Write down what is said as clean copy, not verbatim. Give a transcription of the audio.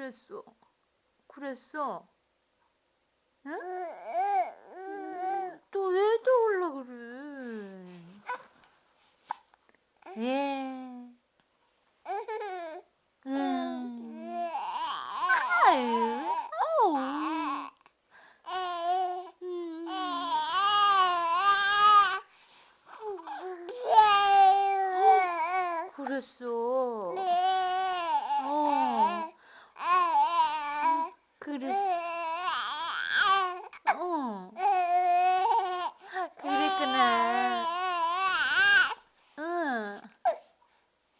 그랬어. 그랬어? 응? 또 왜 떠올라 그래? 예. 아유. 아우. 그랬어.